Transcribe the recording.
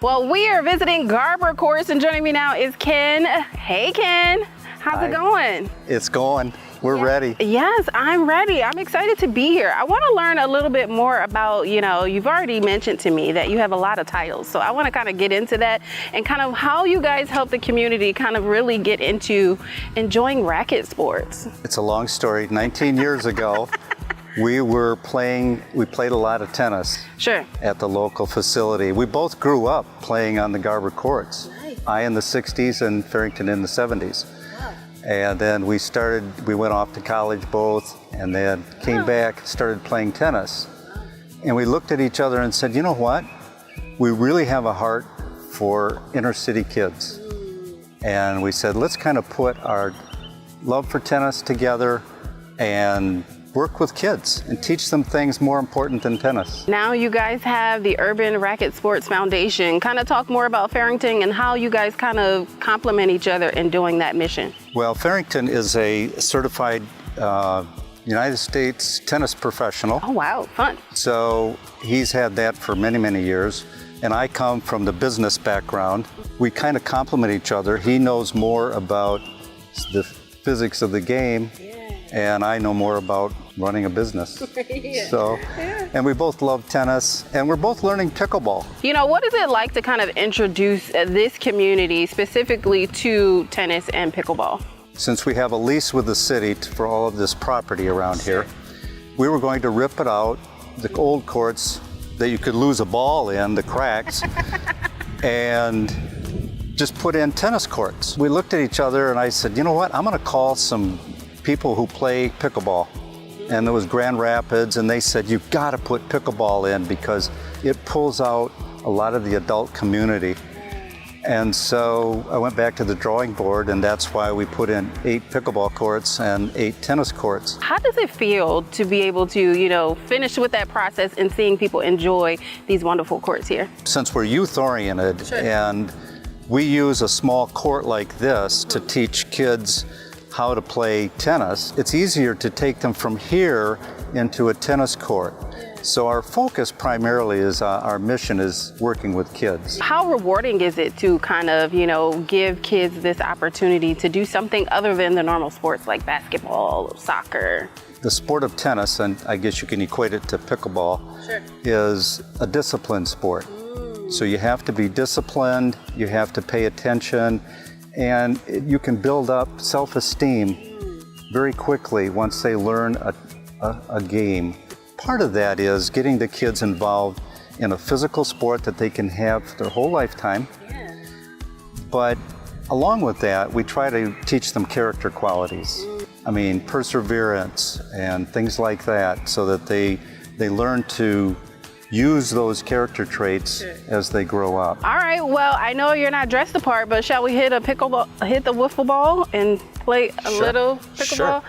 Well, we are visiting Garber Courts, and joining me now is Ken. Hey, Ken. How's it going? It's going. We're ready. Yes, I'm ready. I'm excited to be here. I want to learn a little bit more about, you've already mentioned to me that you have a lot of titles. So I want to kind of get into that and kind of how you guys help the community kind of really get into enjoying racket sports. It's a long story. 19 years ago, we played a lot of tennis. Sure. At the local facility. We both grew up playing on the Garber courts. Nice. I in the 60s and Farrington in the 70s. Wow. And then we went off to college both, and then came back, started playing tennis. And we looked at each other and said, you know what? We really have a heart for inner city kids. And we said, let's kind of put our love for tennis together and work with kids and teach them things more important than tennis. Now you guys have the Urban Racquet Sports Foundation. Kind of talk more about Farrington and how you guys kind of complement each other in doing that mission. Well, Farrington is a certified United States tennis professional. Oh, wow, fun. So he's had that for many, many years. And I come from the business background. We kind of complement each other. He knows more about the physics of the game, and I know more about running a business. And we both love tennis, and we're both learning pickleball. What is it like to kind of introduce this community specifically to tennis and pickleball? Since we have a lease with the city for all of this property around here, we were going to rip it out, the old courts that you could lose a ball in, the cracks, and just put in tennis courts. We looked at each other and I said, you know what, I'm gonna call some people who play pickleball. And there was Grand Rapids, and they said, you've got to put pickleball in because it pulls out a lot of the adult community. And so I went back to the drawing board, and that's why we put in 8 pickleball courts and 8 tennis courts. How does it feel to be able to, finish with that process and seeing people enjoy these wonderful courts here? Since we're youth oriented, and we use a small court like this to teach kids how to play tennis, it's easier to take them from here into a tennis court. So our focus primarily is, our mission is working with kids. How rewarding is it to kind of, give kids this opportunity to do something other than the normal sports like basketball or soccer? The sport of tennis, and I guess you can equate it to pickleball, is a disciplined sport. So you have to be disciplined, you have to pay attention, and you can build up self-esteem very quickly once they learn a game. Part of that is getting the kids involved in a physical sport that they can have their whole lifetime. But along with that, we try to teach them character qualities. I mean, perseverance and things like that, so that they learn to use those character traits as they grow up. All right, well, I know you're not dressed the part, but shall we hit the wiffle ball and play a little pickleball? Sure.